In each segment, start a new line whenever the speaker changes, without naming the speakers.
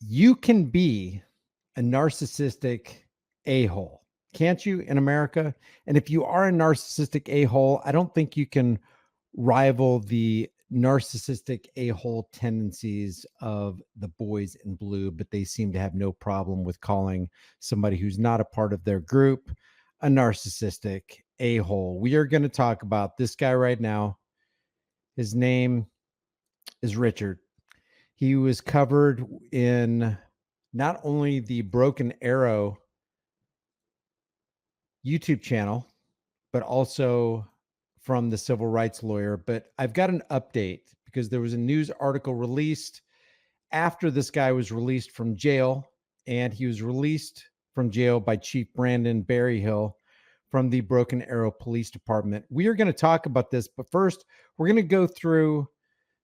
You can be a narcissistic a-hole, can't you, in America? And if you are a narcissistic a-hole, I don't think you can rival the narcissistic a-hole tendencies of the boys in blue, but they seem to have no problem with calling somebody who's not a part of their group a narcissistic a-hole. We are going to talk about this guy right now. His name is Richard. He was covered in not only the Broken Arrow YouTube channel, but also from the civil rights lawyer. But I've got an update because there was a news article released after this guy was released from jail, and he was released from jail by Chief Brandon Berryhill from the Broken Arrow Police Department. We are going to talk about this, but first, we're going to go through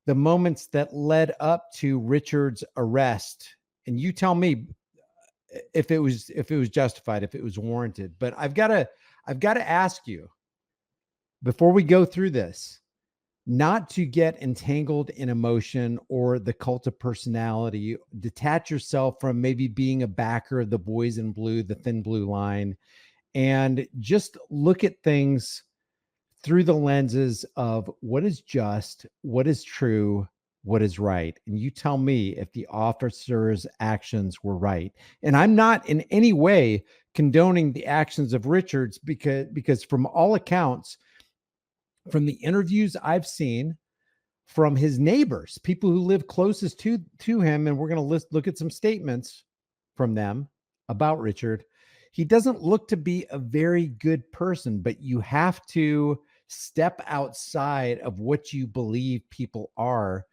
the moments that led up to Richard's arrest. And you tell me if it was justified, if it was warranted. But I've got to ask you before we go through this, not to get entangled in emotion or the cult of personality. Detach yourself from maybe being a backer of the boys in blue, the thin blue line, and just look at things through the lenses of what is just, what is true, what is right. And you tell me if the officer's actions were right. And I'm not in any way condoning the actions of Richards because from all accounts, from the interviews I've seen, from his neighbors, people who live closest to him, and we're going to look at some statements from them about Richard. He doesn't look to be a very good person, but you have to step outside of what you believe people are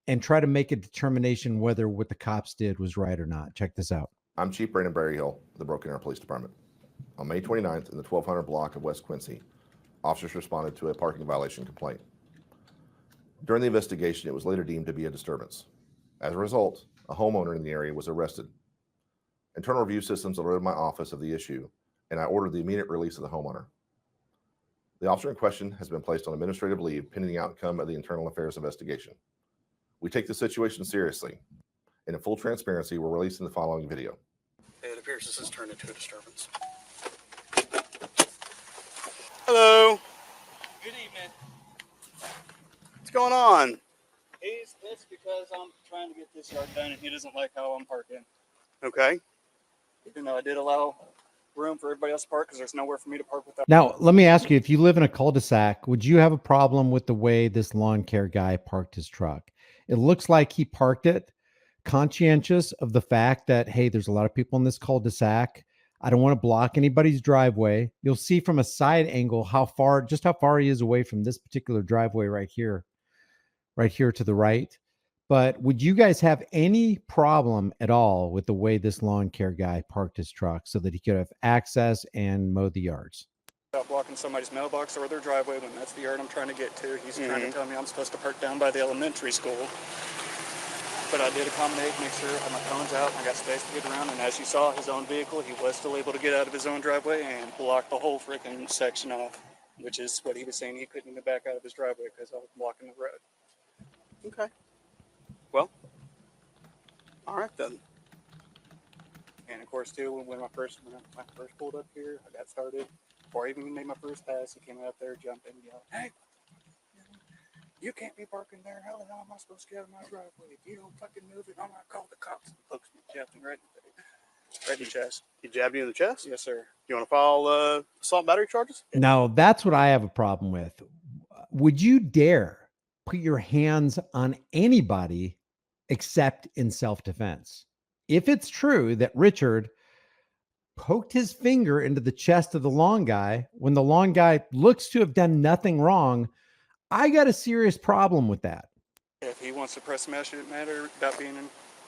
and try to make a determination whether what the cops did was right or not. Check this out.
I'm Chief Brandon Berryhill of the Broken Arrow Police Department. On May 29th in the 1200 block of West Quincy, officers responded to a parking violation complaint. During the investigation, it was later deemed to be a disturbance. As a result, a homeowner in the area was arrested. Internal review systems alerted my office of the issue, and I ordered the immediate release of the homeowner. The officer in question has been placed on administrative leave pending the outcome of the internal affairs investigation. We take the situation seriously. And in full transparency, we're releasing the following video.
It appears this has turned into a disturbance. Hello.
Good evening.
What's going on?
He's pissed because I'm trying to get this yard done and he doesn't like how I'm parking.
Okay.
Even though I did allow room for everybody else to park because there's nowhere for me to park without.
Now, let me ask you, if you live in a cul-de-sac, would you have a problem with the way this lawn care guy parked his truck? It looks like he parked it conscientious of the fact that, hey, there's a lot of people in this cul-de-sac. I don't want to block anybody's driveway. You'll see from a side angle how far he is away from this particular driveway right here to the right. But would you guys have any problem at all with the way this lawn care guy parked his truck so that he could have access and mow the yards?
Without blocking somebody's mailbox or their driveway when that's the yard I'm trying to get to. He's trying to tell me I'm supposed to park down by the elementary school. But I did accommodate, make sure I had my cones out, and I got space to get around. And as you saw, his own vehicle, he was still able to get out of his own driveway and block the whole freaking section off, which is what he was saying. He couldn't even back out of his driveway because I was blocking the road.
Okay. Well, all right then.
And of course, too, when I first pulled up here, I got started. Before I even made my first pass, he came out there, jumped in, and yelled, "Hey, you can't be parking there. How the hell am I supposed to get out of my driveway? If you don't fucking move it, I'm gonna call the cops." And folks jabbed him right in the chest.
He jabbed you in the chest?
Yes, sir.
You want to file assault and battery charges?
Now, that's what I have a problem with. Would you dare put your hands on anybody except in self-defense? If it's true that Richard poked his finger into the chest of the lawn guy when the lawn guy looks to have done nothing wrong, I got a serious problem with that.
If he wants to press the matter about being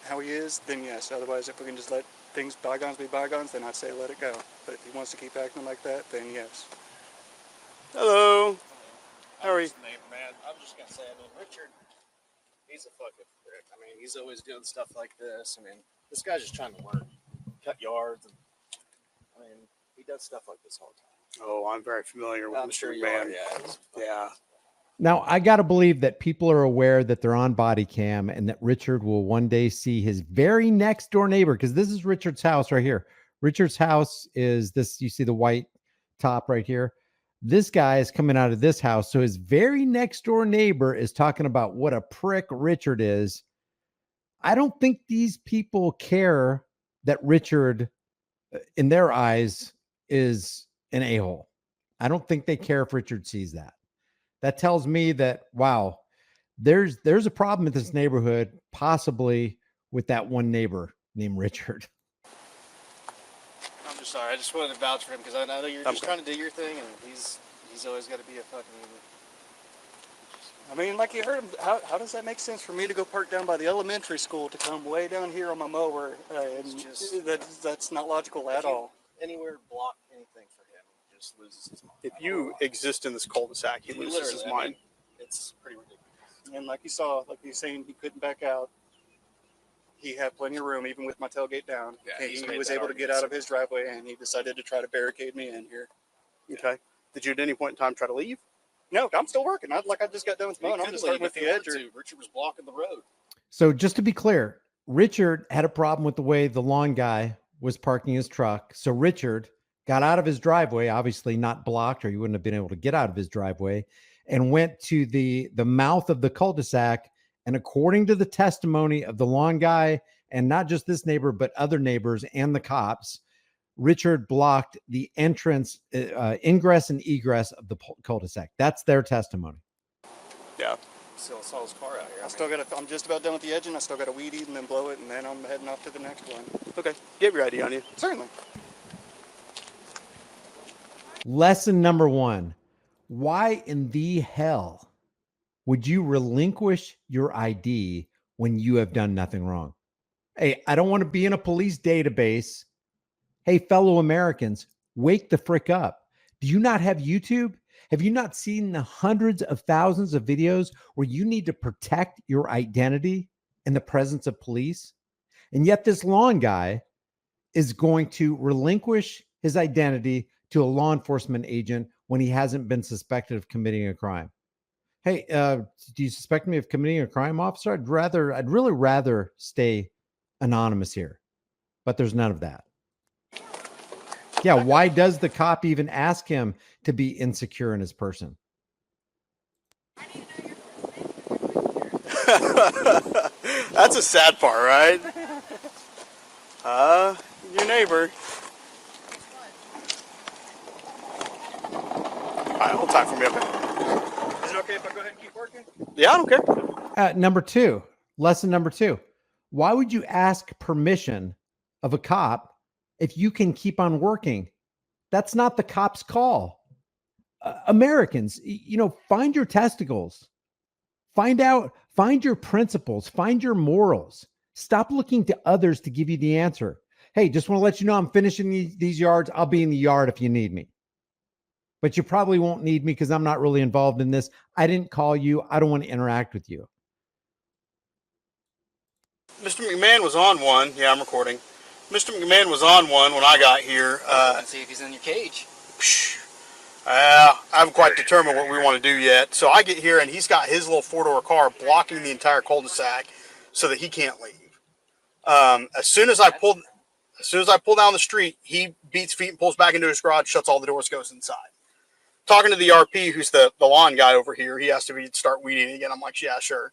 how he is, then yes. Otherwise, if we can just let things bygones be bygones, then I'd say let it go. But if he wants to keep acting like that, then yes.
Hello. How are you?
Man, I'm just gonna say, I mean, Richard, he's a fucking prick. I mean, he's always doing stuff like this. I mean, this guy's just trying to work, cut yards, and I mean, he does stuff like this all the time.
Oh, I'm very familiar with
I'm
Mr.
sure you
McMahon.
are, yeah.
Yeah.
Now, I got to believe that people are aware that they're on body cam and that Richard will one day see his very next door neighbor, because this is Richard's house right here. Richard's house is this, you see the white top right here. This guy is coming out of this house. So his very next door neighbor is talking about what a prick Richard is. I don't think these people care that Richard, in their eyes, is an a-hole. I don't think they care if Richard sees that. That tells me that, wow, there's a problem in this neighborhood, possibly with that one neighbor named Richard.
I'm just sorry. I just wanted to vouch for him because I know you're just trying to do your thing, and he's always got to be a fucking.
I mean, like you heard him, how does that make sense for me to go park down by the elementary school to come way down here on my mower? And that's not logical at all.
Anywhere block anything for him, he just loses his mind.
If you exist in this cul-de-sac, he loses his mind.
It's pretty ridiculous.
And like you saw, like he's saying, he couldn't back out. He had plenty of room, even with my tailgate down.
Yeah,
he was able to get out of his driveway, and he decided to try to barricade me in here.
Okay. Did you at any point in time try to leave?
No, I'm still working. I just got done with mowing. I'm just starting with the edge.
Richard was blocking the road.
So just to be clear, Richard had a problem with the way the lawn guy was parking his truck. So Richard got out of his driveway, obviously not blocked, or he wouldn't have been able to get out of his driveway, and went to the mouth of the cul-de-sac. And according to the testimony of the lawn guy, and not just this neighbor, but other neighbors and the cops, Richard blocked the entrance, ingress and egress of the cul-de-sac. That's their testimony.
Yeah.
Still saw his car out here.
I'm just about done with the edge, and I still got to weed eat and then blow it, and then I'm heading off to the next one.
Okay. You have your ID on you?
Certainly.
Lesson number 1. Why in the hell would you relinquish your ID when you have done nothing wrong? Hey, I don't want to be in a police database. Hey, fellow Americans, wake the frick up. Do you not have YouTube? Have you not seen the hundreds of thousands of videos where you need to protect your identity in the presence of police? And yet this lawn guy is going to relinquish his identity to a law enforcement agent when he hasn't been suspected of committing a crime. Hey, do you suspect me of committing a crime, officer? I'd really rather stay anonymous here, but there's none of that. Yeah, why does the cop even ask him to be insecure in his person?
That's a sad part, right? Your neighbor. All right, hold tight for me, okay?
Is it okay if I go ahead and keep working?
Yeah, I don't care.
Number 2, lesson number 2. Why would you ask permission of a cop if you can keep on working? That's not the cop's call. Americans, find your testicles. Find your principles. Find your morals. Stop looking to others to give you the answer. Hey, just want to let you know I'm finishing these yards. I'll be in the yard if you need me. But you probably won't need me because I'm not really involved in this. I didn't call you. I don't want to interact with you.
Mr. McMahon was on one. Yeah, I'm recording. Mr. McMahon was on one when I got here.
Let's see if he's in your cage.
I haven't quite determined what we want to do yet. So I get here and he's got his little 4-door car blocking the entire cul-de-sac so that he can't leave. As soon as I pull down the street, he beats feet and pulls back into his garage, shuts all the doors, goes inside. Talking to the RP, who's the lawn guy over here, he asked if he'd start weeding again. I'm like, yeah, sure.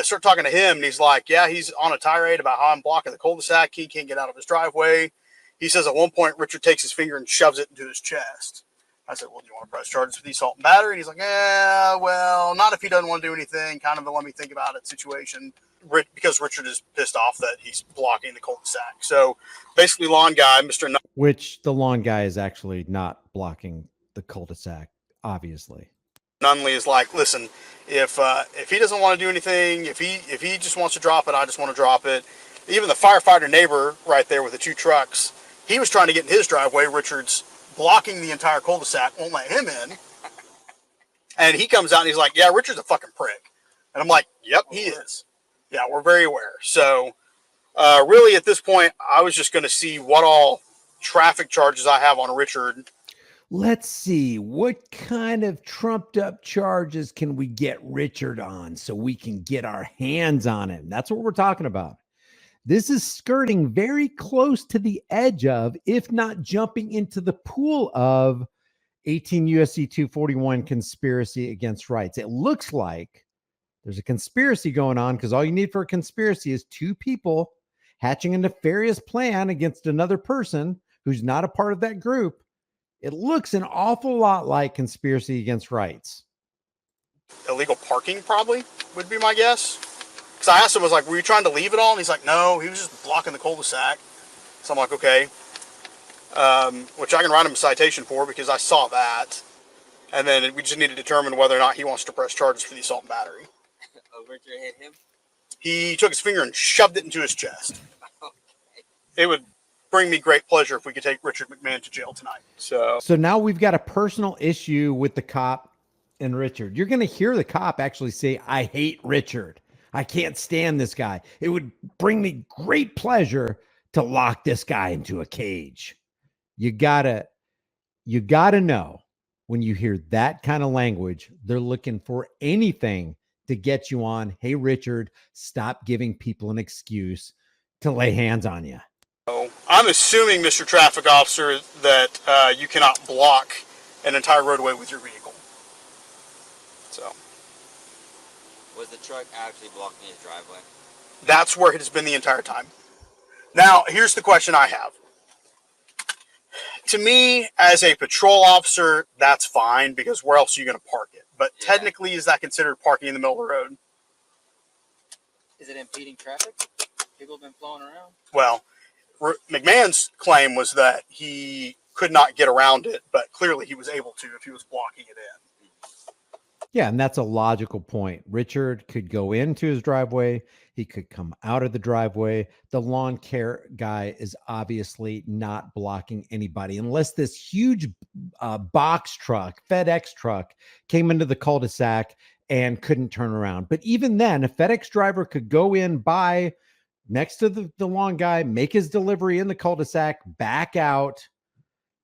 Start talking to him, and he's like, yeah, he's on a tirade about how I'm blocking the cul-de-sac. He can't get out of his driveway. He says at one point, Richard takes his finger and shoves it into his chest. I said, well, do you want to press charges for the assault and battery? And he's like, yeah, well, not if he doesn't want to do anything. Kind of a let me think about it situation, because Richard is pissed off that he's blocking the cul-de-sac. So basically, lawn guy, Mr.
Which the lawn guy is actually not blocking the cul-de-sac, obviously.
Nunley is like, listen, if he doesn't want to do anything, if he just wants to drop it, I just want to drop it. Even the firefighter neighbor right there with the 2 trucks, he was trying to get in his driveway. Richard's blocking the entire cul-de-sac, won't let him in. And he comes out and he's like, yeah, Richard's a fucking prick. And I'm like, yep, he is. Yeah, we're very aware. So really at this point, I was just going to see what all traffic charges I have on Richard.
let's see, what kind of trumped up charges can we get Richard on so we can get our hands on him? That's what we're talking about. This is skirting very close to the edge of, if not jumping into the pool of, 18 USC 241 conspiracy against rights. It looks like there's a conspiracy going on, because all you need for a conspiracy is two people hatching a nefarious plan against another person who's not a part of that group. It looks an awful lot like conspiracy against rights.
Illegal parking probably would be my guess. Because I asked him, I was like, were you trying to leave it all? And he's like, no, he was just blocking the cul-de-sac. So I'm like, okay. Which I can write him a citation for, because I saw that. And then we just need to determine whether or not he wants to press charges for the assault and battery.
Oh, Richard hit him?
He took his finger and shoved it into his chest. It would bring me great pleasure if we could take Richard McMahon to jail tonight. So
now we've got a personal issue with the cop and Richard. You're going to hear the cop actually say, I hate Richard. I can't stand this guy. It would bring me great pleasure to lock this guy into a cage. You gotta know, when you hear that kind of language, they're looking for anything to get you on. Hey, Richard, stop giving people an excuse to lay hands on you.
I'm assuming, Mr. Traffic Officer, that you cannot block an entire roadway with your vehicle. So
Was the truck actually blocking his driveway?
that's where it has been the entire time. Now, here's the question I have. To me, as a patrol officer, that's fine, because where else are you going to park it? But
Yeah.
technically, is that considered parking in the middle of the road?
Is it impeding traffic? People have been flowing around.
Well, McMahon's claim was that he could not get around it, but clearly he was able to if he was blocking it in.
Yeah, and that's a logical point. Richard could go into his driveway. He could come out of the driveway. The lawn care guy is obviously not blocking anybody, unless this huge box truck, FedEx truck, came into the cul-de-sac and couldn't turn around. But even then, a FedEx driver could go in by next to the lawn guy, make his delivery in the cul-de-sac, back out.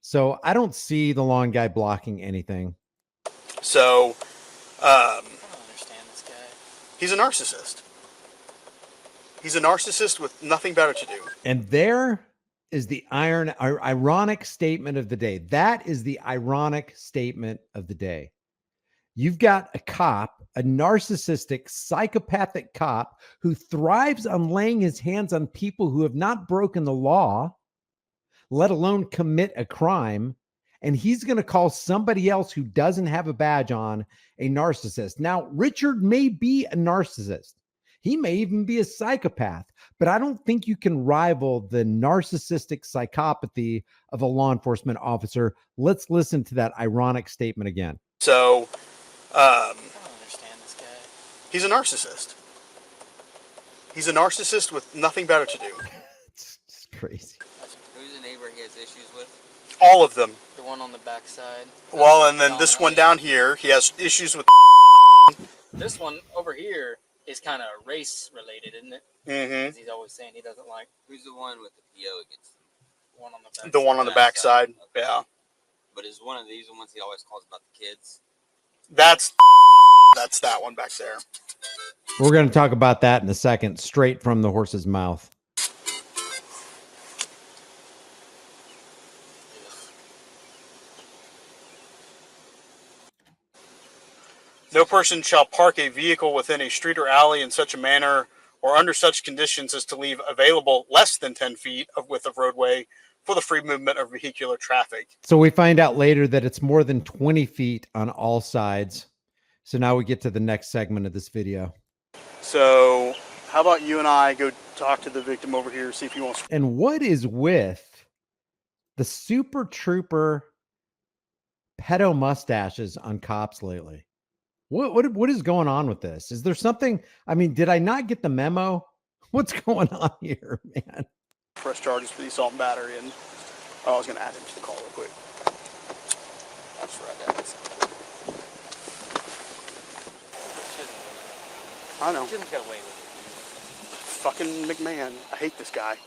So I don't see the lawn guy blocking anything.
So
I don't understand this guy.
he's a narcissist. He's a narcissist with nothing better to do.
And there is the ironic statement of the day. That is the ironic statement of the day. You've got a cop, a narcissistic, psychopathic cop who thrives on laying his hands on people who have not broken the law, let alone commit a crime. And he's going to call somebody else who doesn't have a badge on a narcissist. Now, Richard may be a narcissist. He may even be a psychopath, but I don't think you can rival the narcissistic psychopathy of a law enforcement officer. Let's listen to that ironic statement again.
So
I don't understand this guy.
he's a narcissist. He's a narcissist with nothing better to do.
It's crazy.
Who's the neighbor he has issues with?
All of them.
The one on the backside.
Well, and then this one down here, he has issues with.
This one over here is kind of race related, isn't it?
Mm-hmm.
'Cause he's always saying he doesn't like
Who's the one with the PO against him?
the one on the backside.
The one on the backside.
Okay.
Yeah.
But is one of these the ones he always calls about the kids?
That's that one back there.
We're going to talk about that in a second, straight from the horse's mouth.
No person shall park a vehicle within a street or alley in such a manner or under such conditions as to leave available less than 10 feet of width of roadway for the free movement of vehicular traffic.
So we find out later that it's more than 20 feet on all sides. So now we get to the next segment of this video.
So how about you and I go talk to the victim over here, see if he wants.
And what is with the super trooper pedo mustaches on cops lately? What is going on with this? Is there something? I mean, did I not get the memo? What's going on here, man?
Press charges for the assault and battery, and I was going to add him to the call real quick.
That's right. That's
I know.
shouldn't get away with it.
Fucking McMahon. I hate this guy.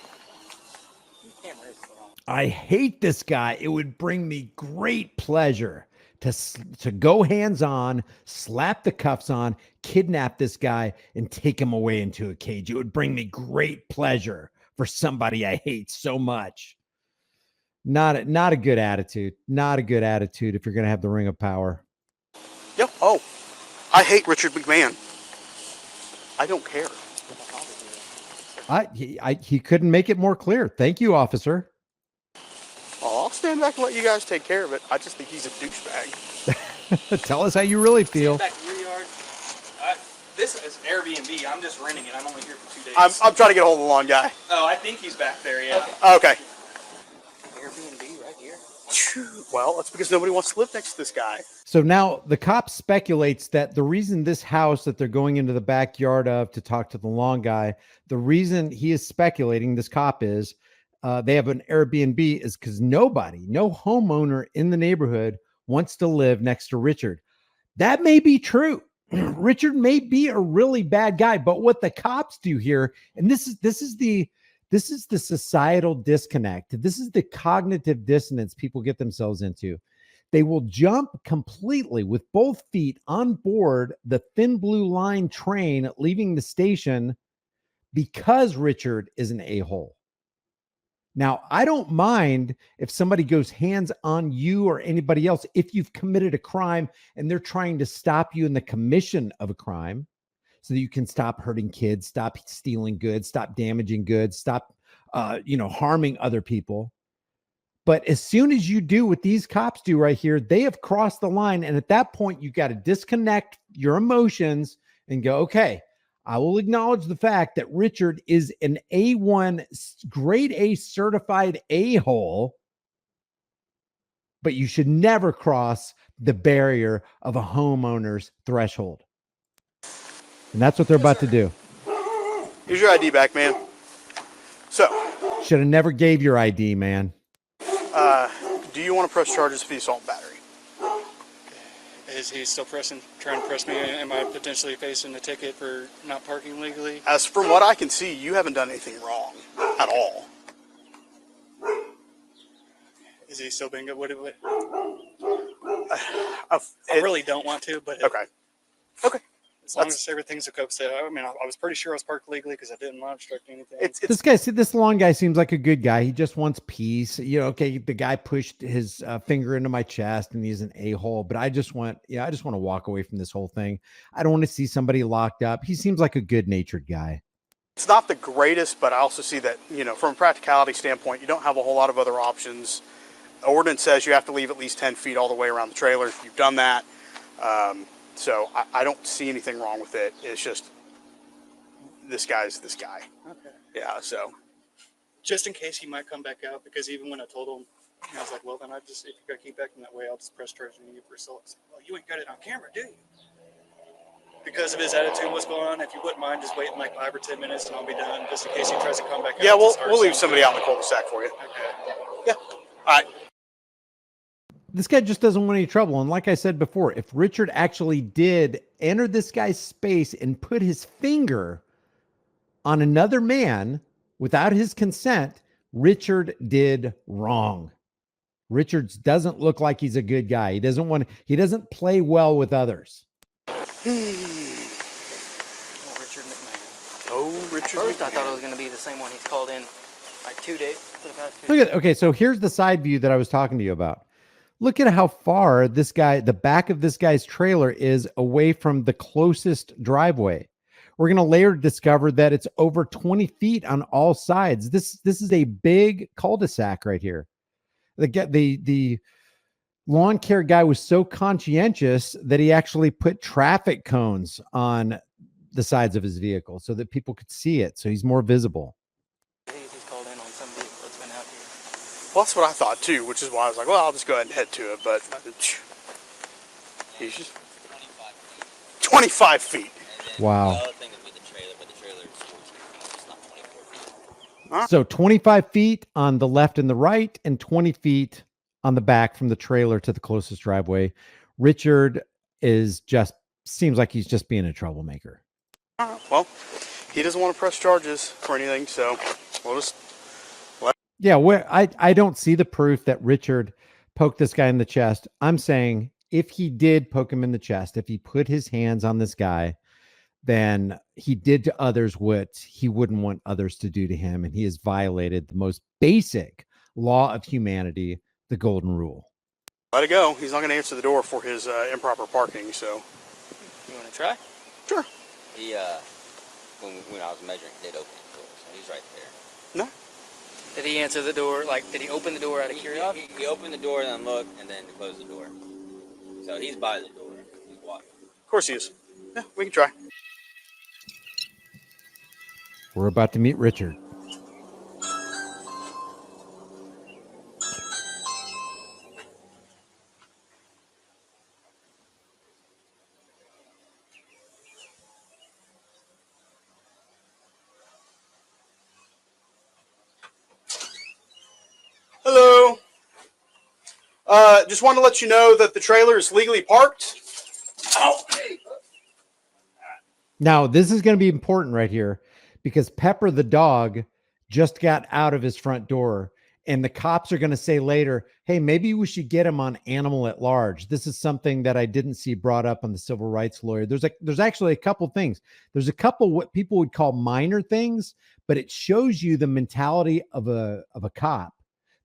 Camera is wrong.
I hate this guy. It would bring me great pleasure to go hands-on, slap the cuffs on, kidnap this guy, and take him away into a cage. It would bring me great pleasure for somebody I hate so much. Not a good attitude. Not a good attitude if you're going to have the ring of power.
Yep. Oh, I hate Richard McMahon. I don't care.
He couldn't make it more clear. Thank you, officer.
Well, I'll stand back and let you guys take care of it. I just think he's a douchebag.
Tell us how you really feel.
Back to your yard. This is Airbnb. I'm just renting it. I'm only here for 2 days.
I'm trying to get a hold of the lawn guy.
Oh, I think he's back there. Yeah.
Okay.
Airbnb right here.
Well, that's because nobody wants to live next to this guy.
So now the cop speculates that the reason this house that they're going into the backyard of to talk to the lawn guy, the reason he is speculating, this cop is, they have an Airbnb is because no homeowner in the neighborhood wants to live next to Richard. That may be true. Richard may be a really bad guy, but what the cops do here, and this is the societal disconnect. This is the cognitive dissonance people get themselves into. They will jump completely with both feet on board the thin blue line train leaving the station because Richard is an a-hole. Now, I don't mind if somebody goes hands on you or anybody else if you've committed a crime and they're trying to stop you in the commission of a crime so that you can stop hurting kids, stop stealing goods, stop damaging goods, stop harming other people. But as soon as you do what these cops do right here, they have crossed the line. And at that point, you got to disconnect your emotions and go, okay, I will acknowledge the fact that Richard is an A1, grade A certified a-hole, but you should never cross the barrier of a homeowner's threshold. And that's what they're about to do.
Here's your ID back, man. So,
should have never gave your ID, man.
Do you want to press charges for the assault and battery?
Is he still trying to press me? Am I potentially facing a ticket for not parking legally?
As from what I can see, you haven't done anything wrong at all.
Is he still being good? What?
I
I really don't want to, but
Okay.
as long as everything's a copacetic. I mean, I was pretty sure I was parked legally because I didn't obstruct anything.
This lawn guy seems like a good guy. He just wants peace. Okay, the guy pushed his finger into my chest and he's an a-hole, but I just want to walk away from this whole thing. I don't want to see somebody locked up. He seems like a good-natured guy.
It's not the greatest, but I also see that, from a practicality standpoint, you don't have a whole lot of other options. The ordinance says you have to leave at least 10 feet all the way around the trailer. You've done that. So I don't see anything wrong with it. It's just this guy's this guy.
Okay.
Yeah, so.
Just in case he might come back out, because even when I told him, I was like, well, then if you're going to keep acting that way, I'll just press charge on you for assault. Well, you ain't got it on camera, do you? Because of his attitude, what's going on, if you wouldn't mind just waiting like 5 or 10 minutes and I'll be done, just in case he tries to come back out.
Yeah, we'll leave somebody out in the cul-de-sac for you.
Okay.
Yeah. All right.
This guy just doesn't want any trouble. And like I said before, if Richard actually did enter this guy's space and put his finger on another man without his consent, Richard did wrong. Richard doesn't look like he's a good guy. He doesn't play well with others.
Richard McMahon.
Oh, Richard.
At first, I thought it was going to be the same one he's called in like 2 days.
Okay, so here's the side view that I was talking to you about. Look at how far the back of this guy's trailer is away from the closest driveway. We're going to later discover that it's over 20 feet on all sides. This is a big cul-de-sac right here. The lawn care guy was so conscientious that he actually put traffic cones on the sides of his vehicle so that people could see it. So he's more visible.
He's called in on some vehicle that's been out here.
Well, that's what I thought too, which is why I was like, well, I'll just go ahead and head to it. But he's just 25 feet.
Wow.
The other thing would be the trailer, but the trailer is 14 feet. It's not 24 feet.
So 25 feet on the left and the right, and 20 feet on the back from the trailer to the closest driveway. Richard seems like he's just being a troublemaker.
Well, he doesn't want to press charges for anything, so we'll just.
Yeah, where I don't see the proof that Richard poked this guy in the chest. I'm saying if he did poke him in the chest, if he put his hands on this guy, then he did to others what he wouldn't want others to do to him, and he has violated the most basic law of humanity, the golden rule.
Let it go. He's not going to answer the door for his improper parking. So
You want to try?
sure.
He, when I was measuring, did open the door, so he's right there.
No.
Did he answer the door? Like, did he open the door out of curiosity?
He opened the door and then looked and then closed the door. So he's by the door. He's walking.
Of course he is. Yeah, we can try.
We're about to meet Richard.
Hello. Just want to let you know that the trailer is legally parked.
Now, this is going to be important right here because Pepper the dog just got out of his front door, and the cops are going to say later, hey, maybe we should get him on animal at large. This is something that I didn't see brought up on the civil rights lawyer. There's actually a couple things. There's a couple what people would call minor things, but it shows you the mentality of a cop,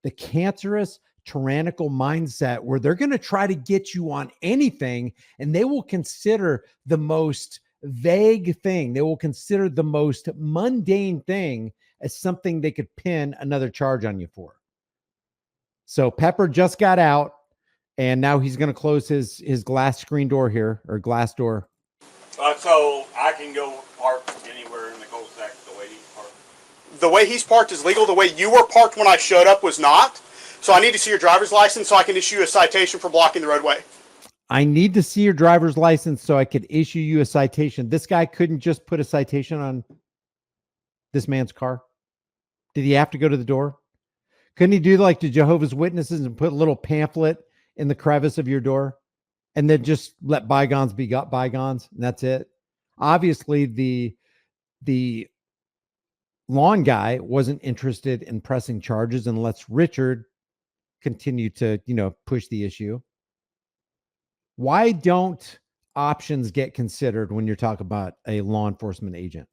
the cancerous, tyrannical mindset where they're going to try to get you on anything, and they will consider the most vague thing. They will consider the most mundane thing as something they could pin another charge on you for. So Pepper just got out, and now he's going to close his glass screen door here, or glass door.
So I can go park anywhere in the cul-de-sac the way he's parked.
The way he's parked is legal. The way you were parked when I showed up was not. So I need to see your driver's license so I can issue a citation for blocking the roadway.
I need to see your driver's license so I could issue you a citation. This guy couldn't just put a citation on this man's car. Did he have to go to the door? Couldn't he do like the Jehovah's Witnesses and put a little pamphlet in the crevice of your door and then just let bygones be bygones? And that's it. Obviously, the lawn guy wasn't interested in pressing charges and lets Richard continue to, push the issue. Why don't options get considered when you're talking about a law enforcement agent?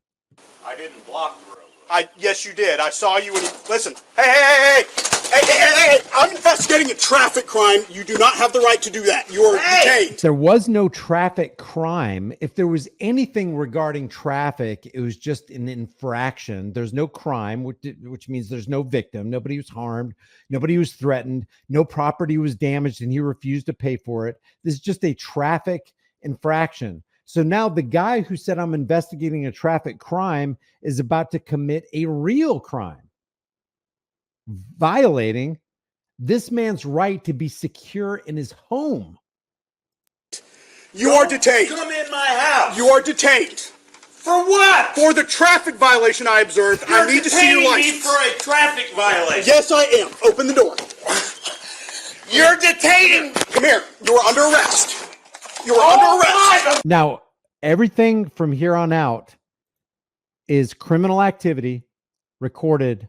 I didn't block the road.
Yes, you did. I saw you when you listen. Hey! I'm investigating a traffic crime. You do not have the right to do that. You are detained.
There was no traffic crime. If there was anything regarding traffic, it was just an infraction. There's no crime, which means there's no victim. Nobody was harmed. Nobody was threatened. No property was damaged, and he refused to pay for it. This is just a traffic infraction. So now the guy who said I'm investigating a traffic crime is about to commit a real crime, violating this man's right to be secure in his home.
You are detained.
Come in my house.
You are detained.
For what?
For the traffic violation I observed. I need to see your
detaining me
license.
for a traffic violation.
Yes, I am. Open the door.
You're detaining.
Come here. You are under arrest. You are under arrest.
Now, everything from here on out is criminal activity recorded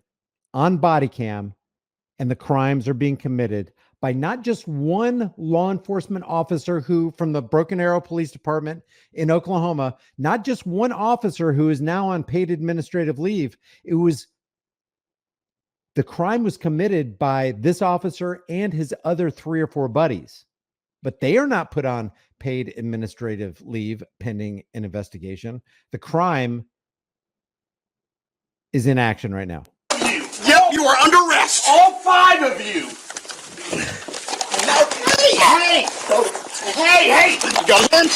on body cam, and the crimes are being committed by not just one law enforcement officer who from the Broken Arrow Police Department in Oklahoma, not just one officer who is now on paid administrative leave. The crime was committed by this officer and his other 3 or 4 buddies, but they are not put on paid administrative leave pending an investigation. The crime is in action right now.
Yep, you are under arrest.
All 5 of you. Hey!
You got a gun?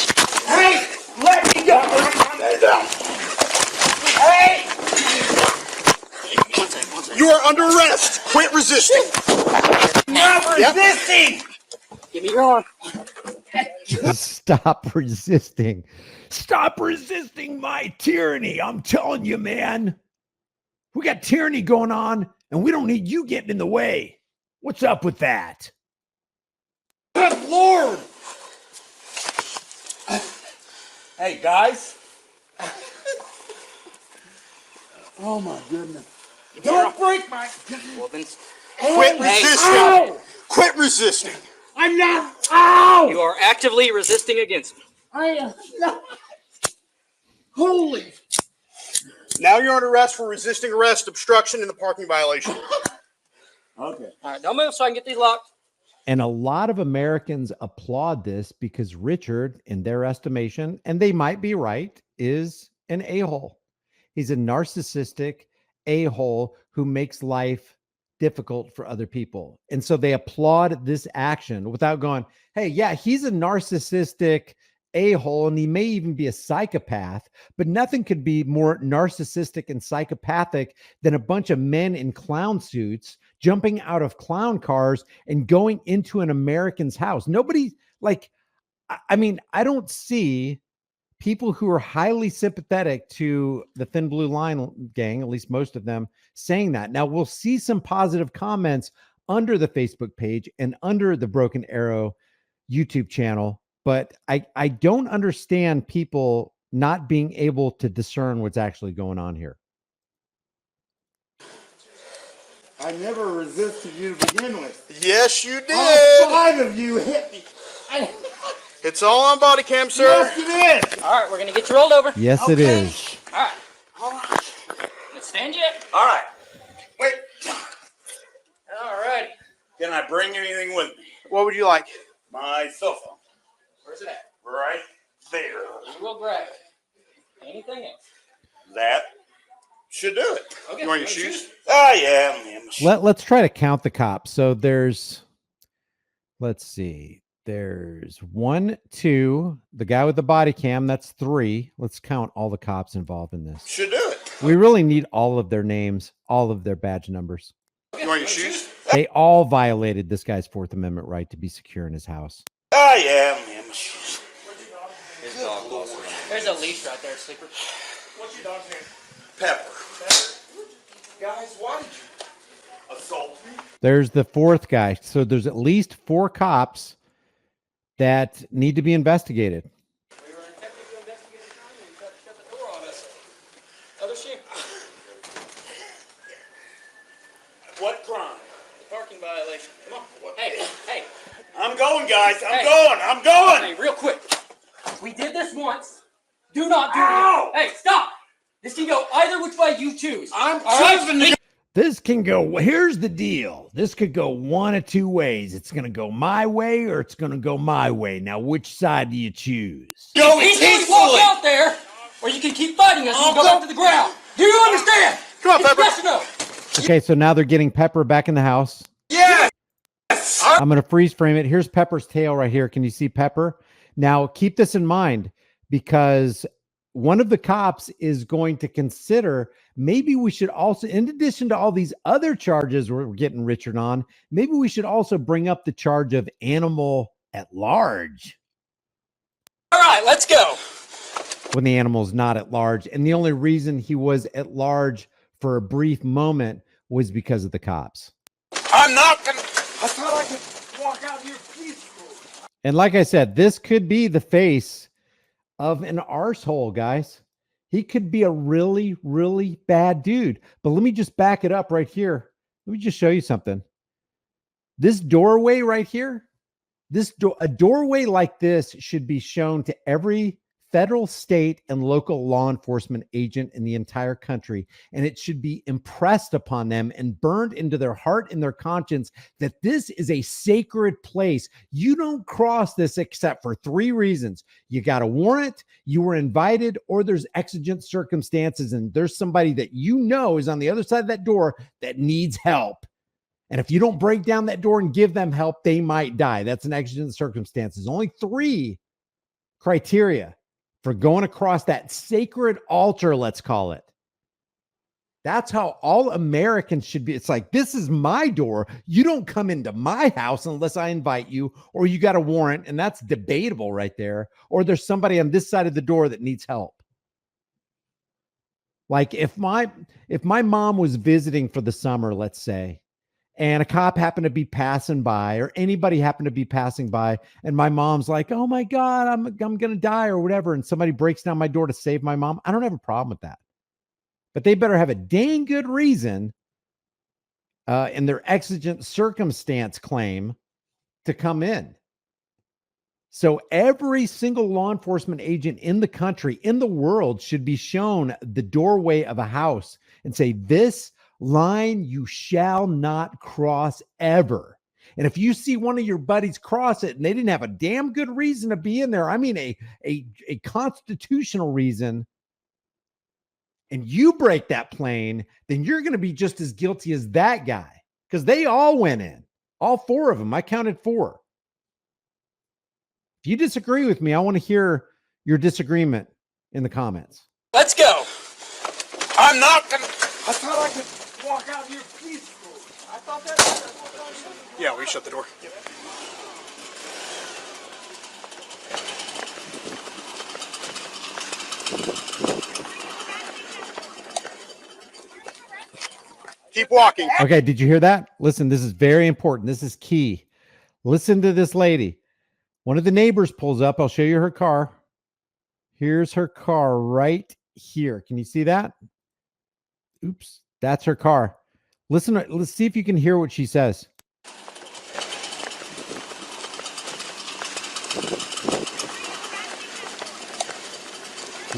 Hey! Let me go! Hey!
You are under arrest. Quit resisting.
Not resisting!
Give me your arm.
Stop resisting. Stop resisting my tyranny. I'm telling you, man. We got tyranny going on, and we don't need you getting in the way. What's up with that?
Good Lord! Hey, guys. Oh, my goodness. Don't break my...
Well, then happens.
Quit resisting. Quit resisting.
I'm not. Ow!
You are actively resisting against me.
I am not. Holy.
Now you're under arrest for resisting arrest, obstruction, and the parking violation.
Okay.
All right, don't move so I can get these locked.
And a lot of Americans applaud this because Richard, in their estimation, and they might be right, is an a-hole. He's a narcissistic a-hole who makes life difficult for other people. And so they applaud this action without going, hey, yeah, he's a narcissistic a-hole and he may even be a psychopath, but nothing could be more narcissistic and psychopathic than a bunch of men in clown suits jumping out of clown cars and going into an American's house. Nobody, like, I mean, I don't see people who are highly sympathetic to the Thin Blue Line gang, at least most of them, saying that. Now we'll see some positive comments under the Facebook page and under the Broken Arrow YouTube channel, but I don't understand people not being able to discern what's actually going on here.
I never resisted you to begin with.
Yes, you did.
All 5 of you hit me.
It's all on body cam, sir.
Yes, it is.
All right, we're going to get you rolled over.
Yes, it is.
All right. All right. Let's stand yet.
All right. Wait.
All righty.
Can I bring anything with me?
What would you like?
My cell phone.
Where's it at?
Right there.
We will grab it. Anything else?
That should do it.
Okay.
You wearing your shoes?
Oh, yeah.
Let's try to count the cops. So there's, let's see, there's 1, 2, the guy with the body cam, that's 3. Let's count all the cops involved in this.
Should do it.
We really need all of their names, all of their badge numbers.
You wearing your shoes?
They all violated this guy's 4th Amendment right to be secure in his house.
Oh, yeah. My shoes.
There's a leash right there, Sleeper.
What's your dog's name?
Pepper.
Guys, why did you
Assault me.
There's the 4th guy. So there's at least 4 cops that need to be investigated.
We were attempting to investigate the crime and you tried to shut the door on us. Other ship.
What crime?
Parking violation. Come on. Hey.
I'm going, guys.
Hey.
I'm going.
Hey, real quick. We did this once. Do not do
Ow!
it. Hey, stop. This can go either which way you choose.
I'm
All right?
choosing to.
This can go, here's the deal. This could go one of 2 ways. It's going to go my way or it's going to go my way. Now, which side do you choose?
Go
Peacefully walk out there, or you can keep fighting us and go back to the ground. Do you understand?
Come on,
It's
Pepper.
yes or no?
Okay, so now they're getting Pepper back in the house.
Yes.
I'm going to freeze frame it. Here's Pepper's tail right here. Can you see Pepper? Now, keep this in mind because one of the cops is going to consider maybe we should also, in addition to all these other charges we're getting Richard on, maybe we should also bring up the charge of animal at large
All right, let's go.
when the animal's not at large. And the only reason he was at large for a brief moment was because of the cops.
I'm not gonna. I thought I could walk out here peacefully.
And like I said, this could be the face of an arsehole, guys. He could be a really, really bad dude. But let me just back it up right here. Let me just show you something. This doorway right here, a doorway like this should be shown to every federal, state, and local law enforcement agent in the entire country. And it should be impressed upon them and burned into their heart and their conscience that this is a sacred place. You don't cross this except for 3 reasons. You got a warrant, you were invited, or there's exigent circumstances and there's somebody that you know is on the other side of that door that needs help. And if you don't break down that door and give them help, they might die. That's an exigent circumstances. Only 3 criteria for going across that sacred altar, let's call it. That's how all Americans should be. It's like, this is my door. You don't come into my house unless I invite you, or you got a warrant, and that's debatable right there. Or there's somebody on this side of the door that needs help. Like if my mom was visiting for the summer, let's say, and a cop happened to be passing by, or anybody happened to be passing by, and my mom's like, oh my God, I'm going to die or whatever, and somebody breaks down my door to save my mom, I don't have a problem with that. But they better have a dang good reason in their exigent circumstance claim to come in. So every single law enforcement agent in the country, in the world, should be shown the doorway of a house and say, this line you shall not cross ever. And if you see one of your buddies cross it and they didn't have a damn good reason to be in there, I mean a constitutional reason, and you break that plane, then you're going to be just as guilty as that guy, because they all went in. All 4 of them. I counted 4. If you disagree with me, I want to hear your disagreement in the comments.
Let's go.
I'm not gonna. I thought I could walk out here peaceful. I thought that.
Yeah, we shut the door. Keep walking.
Okay, did you hear that? Listen, this is very important. This is key. Listen to this lady. One of the neighbors pulls up. I'll show you her car. Here's her car right here. Can you see that? Oops, that's her car. Listen, let's see if you can hear what she says.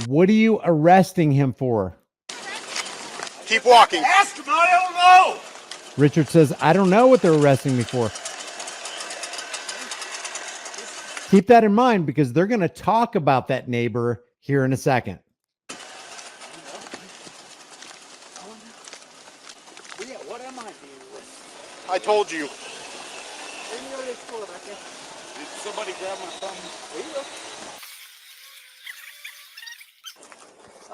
What are you arresting him for?
Keep walking.
Ask him. I don't know.
Richard says, I don't know what they're arresting me for. Keep that in mind, because they're going to talk about that neighbor here in a second.
Yeah, what am I dealing with?
I told you.
Bring me over to this floor back there.
Did somebody grab my thumb?
Here you go.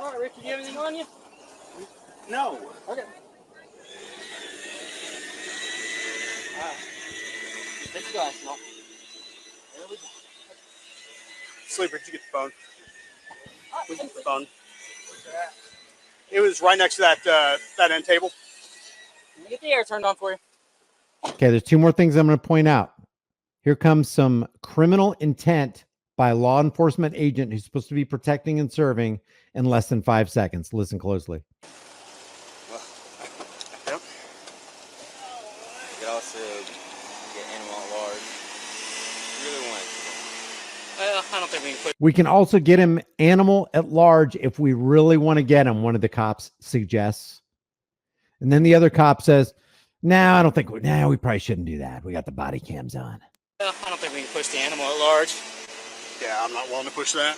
All right, Richard, you have anything on you?
No.
Okay. Let's go, Snail. There we go.
Sleeper, did you get the phone? We get the phone. It was right next to that end table.
Let me get the air turned on for you.
Okay, there's 2 more things I'm going to point out. Here comes some criminal intent by a law enforcement agent who's supposed to be protecting and serving in less than 5 seconds. Listen closely.
Yep.
You could also get animal at large. You really want it.
Well, I don't think we can put.
We can also get him animal at large if we really want to get him, one of the cops suggests. And then the other cop says, no, I don't think we probably shouldn't do that. We got the body cams on.
Well, I don't think we can push the animal at large.
Yeah, I'm not willing to push that.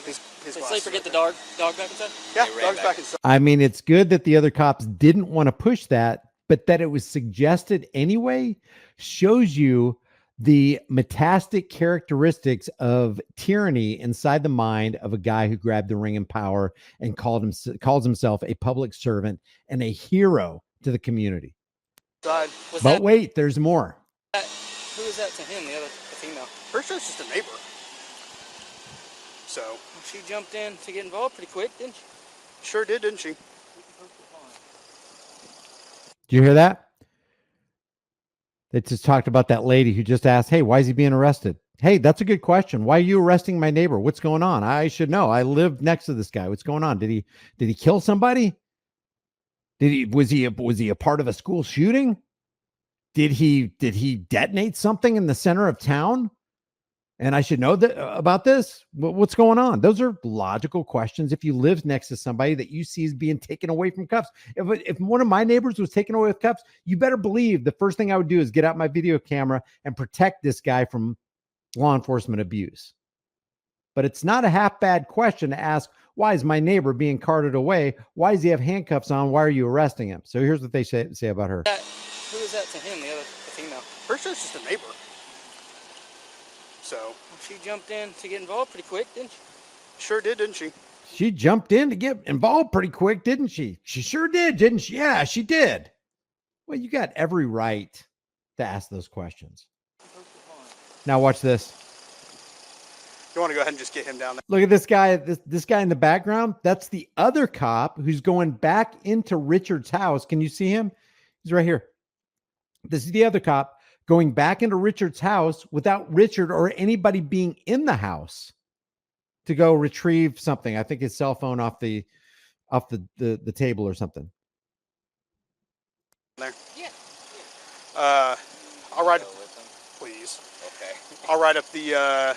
Did Sleeper get the dog back inside?
Yeah,
They ran
dog's
back.
back inside.
I mean, it's good that the other cops didn't want to push that, but that it was suggested anyway shows you the metastic characteristics of tyranny inside the mind of a guy who grabbed the ring and power and calls himself a public servant and a hero to the community.
Was
But wait, there's more.
who was that to him? The female.
Pretty sure it's just a neighbor. So,
She jumped in to get involved pretty quick, didn't she?
sure did, didn't she?
Do you hear that? They just talked about that lady who just asked, hey, why is he being arrested? Hey, that's a good question. Why are you arresting my neighbor? What's going on? I should know. I live next to this guy. What's going on? Did he kill somebody? Was he a part of a school shooting? Did he detonate something in the center of town? And I should know that about this. What's going on? Those are logical questions. If you live next to somebody that you see is being taken away from cuffs, if one of my neighbors was taken away with cuffs, you better believe the first thing I would do is get out my video camera and protect this guy from law enforcement abuse. But it's not a half bad question to ask, why is my neighbor being carted away? Why does he have handcuffs on? Why are you arresting him? So here's what they say about her.
Who was that to him? The female.
Pretty sure it's just a neighbor. So,
She jumped in to get involved pretty quick, didn't she?
sure did, didn't she?
She jumped in to get involved pretty quick, didn't she? She sure did, didn't she? Yeah, she did. Well, you got every right to ask those questions. Now watch this.
You want to go ahead and just get him down there?
Look at this guy, this guy in the background. That's the other cop who's going back into Richard's house. Can you see him? He's right here. This is the other cop going back into Richard's house without Richard or anybody being in the house to go retrieve something. I think his cell phone off the table or something.
there.
Yeah.
I'll write,
Go with them.
please.
Okay.
I'll write up the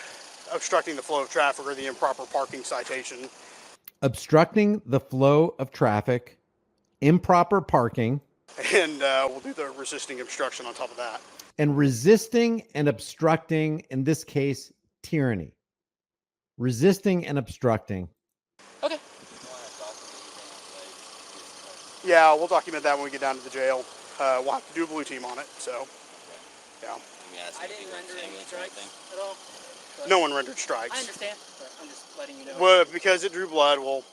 obstructing the flow of traffic or the improper parking citation.
Obstructing the flow of traffic, improper parking,
And we'll do the resisting obstruction on top of that.
and resisting and obstructing, in this case, tyranny. Resisting and obstructing.
Okay.
Yeah, we'll document that when we get down to the jail. We'll have to do a blue team on it. So, yeah.
I didn't render any strikes at all.
No one rendered strikes.
I understand, but I'm just letting you know.
Well, because it drew blood, well,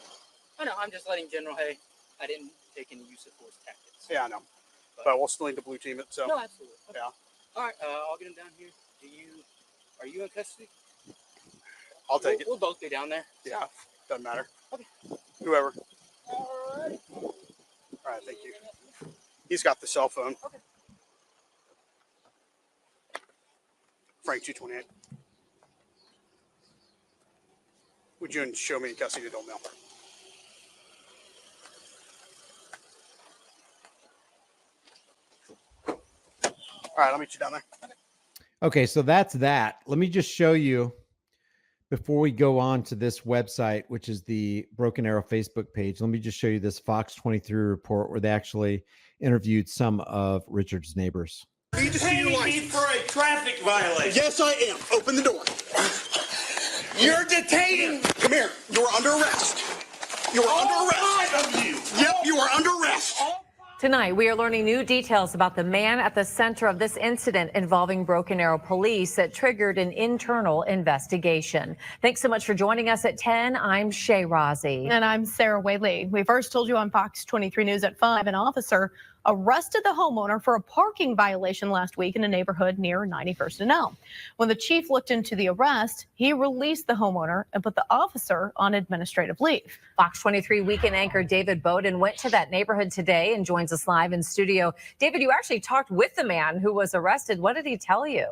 I know, I'm just letting General, hey, I didn't take any use of force tactics.
yeah, I know. But we'll still need to blue team it. So,
No, absolutely. Okay.
yeah.
All right, I'll get him down here. Are you in custody?
I'll take it.
We'll both be down there.
Yeah, doesn't matter.
Okay.
Whoever.
All right.
All right, thank you. He's got the cell phone.
Okay.
Frank 228. Would you show me in custody to Mail? All right, I'll meet you down there.
Okay, so that's that. Let me just show you before we go on to this website, which is the Broken Arrow Facebook page. Let me just show you this Fox 23 report where they actually interviewed some of Richard's neighbors.
Need to see your license.
For a traffic violation.
Yes, I am. Open the door.
You're detained.
Come here. You are under arrest. You are under arrest.
Five of you.
Yep, you are under arrest.
Tonight, we are learning new details about the man at the center of this incident involving Broken Arrow police that triggered an internal investigation. Thanks so much for joining us at 10. I'm Shay Rozzi.
And I'm Sarah Whaley. We first told you on Fox 23 News at 5, an officer arrested the homeowner for a parking violation last week in a neighborhood near 91st and Elm. When the chief looked into the arrest, he released the homeowner and put the officer on administrative leave.
Fox 23 weekend anchor David Bowden went to that neighborhood today and joins us live in studio. David, you actually talked with the man who was arrested. What did he tell you?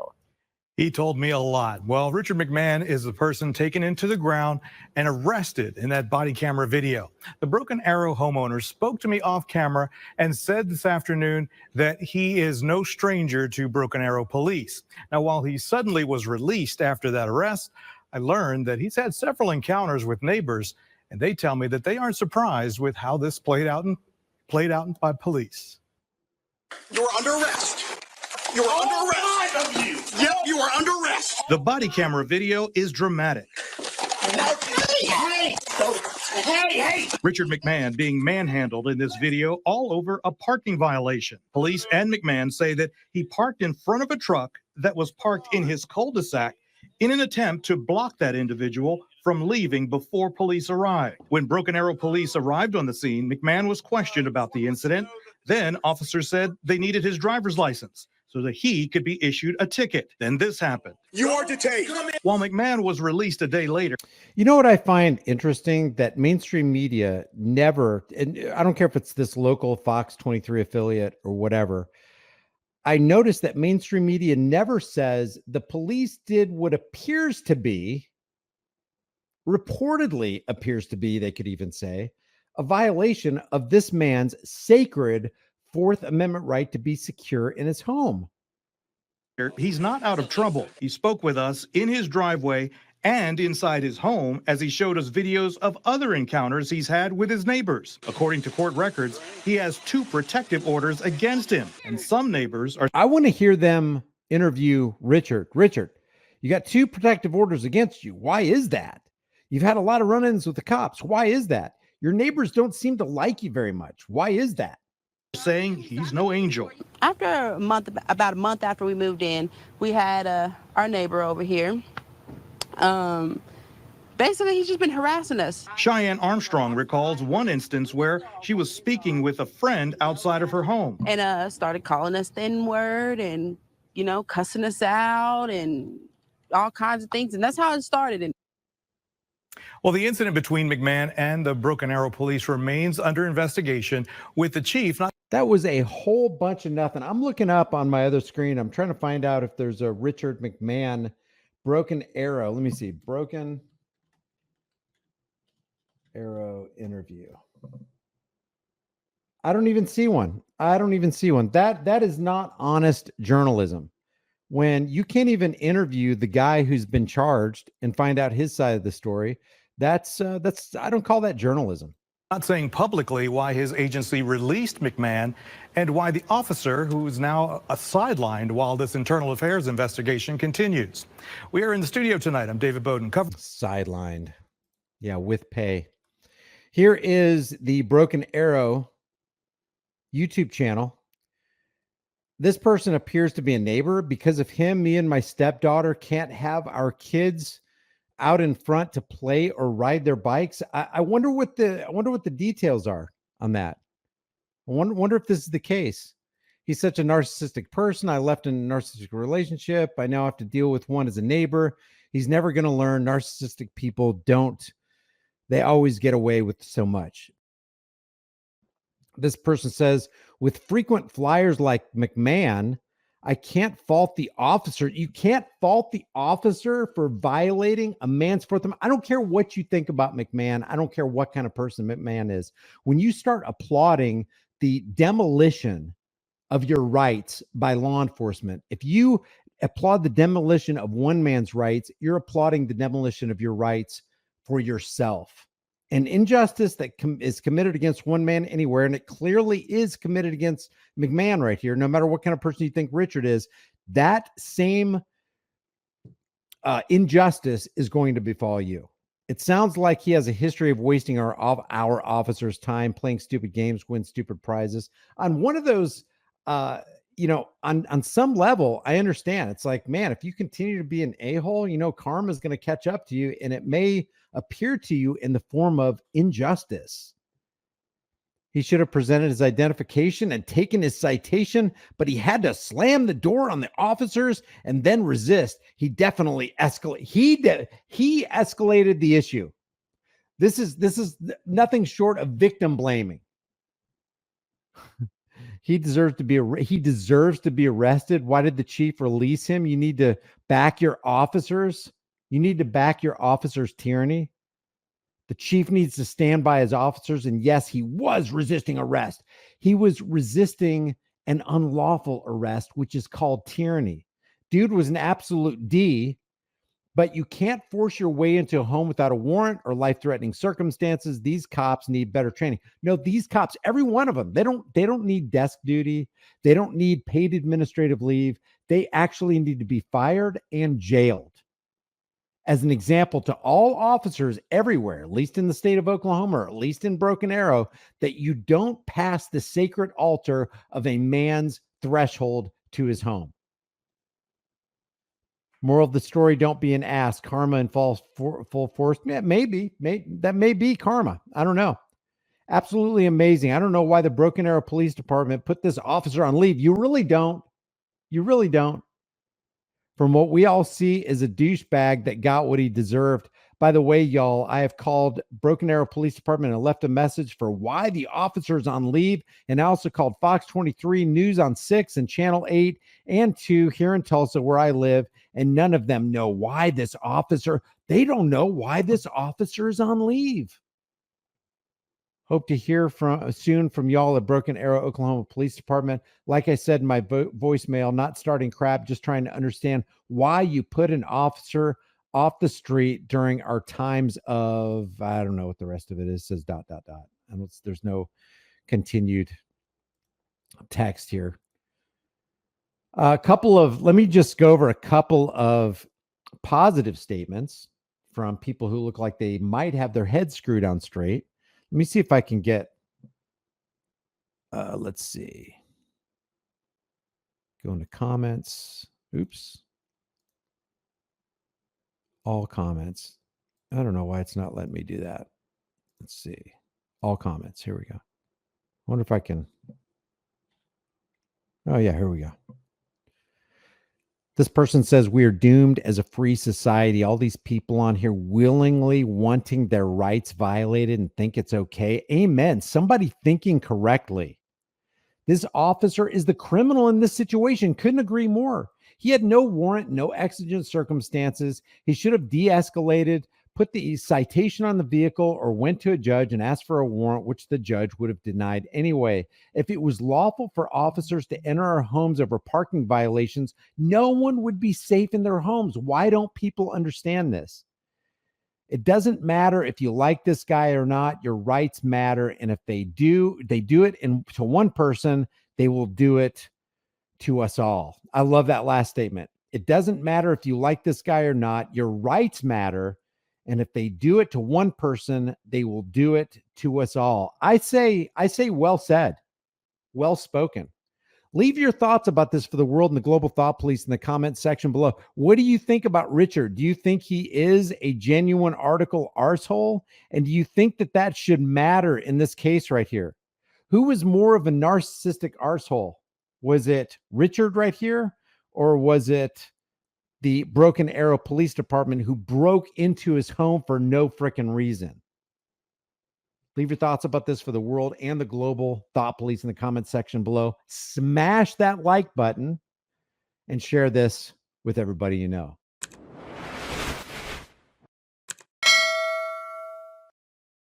He told me a lot. Well, Richard McMahon is the person taken into the ground and arrested in that body camera video. The Broken Arrow homeowner spoke to me off camera and said this afternoon that he is no stranger to Broken Arrow police. Now, while he suddenly was released after that arrest, I learned that he's had several encounters with neighbors, and they tell me that they aren't surprised with how this played out by police.
You are under arrest. You are under arrest.
Five of you.
Yep, you are under arrest.
The body camera video is dramatic.
Hey.
Richard McMahon being manhandled in this video all over a parking violation. Police and McMahon say that he parked in front of a truck that was parked in his cul-de-sac in an attempt to block that individual from leaving before police arrived. When Broken Arrow police arrived on the scene, McMahon was questioned about the incident. Then officers said they needed his driver's license so that he could be issued a ticket. Then this happened.
You are detained.
While McMahon was released a day later.
You know what I find interesting? That mainstream media never, and I don't care if it's this local Fox 23 affiliate or whatever, I noticed that mainstream media never says the police did what appears to be, reportedly appears to be, they could even say, a violation of this man's sacred Fourth Amendment right to be secure in his home.
He's not out of trouble. He spoke with us in his driveway and inside his home as he showed us videos of other encounters he's had with his neighbors. According to court records, he has 2 protective orders against him, and some neighbors are.
I want to hear them interview Richard. Richard, you got 2 protective orders against you. Why is that? You've had a lot of run-ins with the cops. Why is that? Your neighbors don't seem to like you very much. Why is that?
Saying he's no angel.
After about a month after we moved in, we had our neighbor over here. Basically, he's just been harassing us.
Cheyenne Armstrong recalls one instance where she was speaking with a friend outside of her home.
And started calling us the N-word and, cussing us out and all kinds of things. And that's how it started.
Well, the incident between McMahon and the Broken Arrow police remains under investigation, with the chief not.
That was a whole bunch of nothing. I'm looking up on my other screen. I'm trying to find out if there's a Richard McMahon Broken Arrow. Let me see. Broken Arrow interview. I don't even see one. That is not honest journalism. When you can't even interview the guy who's been charged and find out his side of the story, that's I don't call that journalism.
Not saying publicly why his agency released McMahon and why the officer, who is now sidelined while this internal affairs investigation continues. We are in the studio tonight. I'm David Bowden.
Sidelined. Yeah, with pay. Here is the Broken Arrow YouTube channel. This person appears to be a neighbor. Because of him, me and my stepdaughter can't have our kids out in front to play or ride their bikes. I wonder what the details are on that. I wonder if this is the case. He's such a narcissistic person. I left in a narcissistic relationship. I now have to deal with one as a neighbor. He's never going to learn. Narcissistic people don't. They always get away with so much. This person says, with frequent flyers like McMahon, I can't fault the officer. You can't fault the officer for violating a man's Fourth Amendment. I don't care what you think about McMahon. I don't care what kind of person McMahon is. When you start applauding the demolition of your rights by law enforcement, if you applaud the demolition of one man's rights, you're applauding the demolition of your rights for yourself. An injustice that is committed against one man anywhere, and it clearly is committed against McMahon right here, no matter what kind of person you think Richard is, that same injustice is going to befall you. It sounds like he has a history of wasting our officers' time playing stupid games, win stupid prizes. On one of those, on some level, I understand. It's like, man, if you continue to be an a-hole, karma is going to catch up to you, and it may appear to you in the form of injustice. He should have presented his identification and taken his citation, but he had to slam the door on the officers and then resist. He definitely escalated. He escalated the issue. This is nothing short of victim blaming. He deserves to be arrested. Why did the chief release him? You need to back your officers. You need to back your officers' tyranny. The chief needs to stand by his officers. And yes, he was resisting arrest. He was resisting an unlawful arrest, which is called tyranny. Dude was an absolute D, but you can't force your way into a home without a warrant or life-threatening circumstances. These cops need better training. No, these cops, every one of them, they don't need desk duty. They don't need paid administrative leave. They actually need to be fired and jailed. As an example to all officers everywhere, at least in the state of Oklahoma, or at least in Broken Arrow, that you don't pass the sacred altar of a man's threshold to his home. Moral of the story, don't be an ass. Karma in full force. Yeah, maybe that may be karma. I don't know. Absolutely amazing. I don't know why the Broken Arrow Police Department put this officer on leave. You really don't. You really don't. From what we all see is a douchebag that got what he deserved. By the way, y'all, I have called Broken Arrow Police Department and left a message for why the officer is on leave. And I also called Fox 23 News on 6 and Channel 8 and 2 here in Tulsa, where I live. And none of them know why they don't know why this officer is on leave. Hope to hear soon from y'all at Broken Arrow, Oklahoma Police Department. Like I said in my voicemail, not starting crap, just trying to understand why you put an officer off the street during our times of, I don't know what the rest of it is, says ... And there's no continued text here. Let me just go over a couple of positive statements from people who look like they might have their heads screwed on straight. Let me see if I can get, let's see. Go into comments. Oops. All comments. I don't know why it's not letting me do that. Let's see. All comments. Here we go. I wonder if I can. Oh, yeah, here we go. This person says we are doomed as a free society. All these people on here willingly wanting their rights violated and think it's okay. Amen. Somebody thinking correctly. This officer is the criminal in this situation. Couldn't agree more. He had no warrant, no exigent circumstances. He should have de-escalated, put the citation on the vehicle or went to a judge and asked for a warrant, which the judge would have denied anyway. If it was lawful for officers to enter our homes over parking violations, no one would be safe in their homes. Why don't people understand this? It doesn't matter if you like this guy or not. Your rights matter. And if they do it to one person, they will do it to us all. I love that last statement. It doesn't matter if you like this guy or not. Your rights matter. And if they do it to one person, they will do it to us all. I say, well said, well spoken. Leave your thoughts about this for the world and the global thought police in the comment section below. What do you think about Richard? Do you think he is a genuine article arsehole? And do you think that should matter in this case right here? Who was more of a narcissistic arsehole? Was it Richard right here? Or was it the Broken Arrow Police Department who broke into his home for no freaking reason? Leave your thoughts about this for the world and the global thought police in the comment section below. Smash that like button and share this with everybody you know.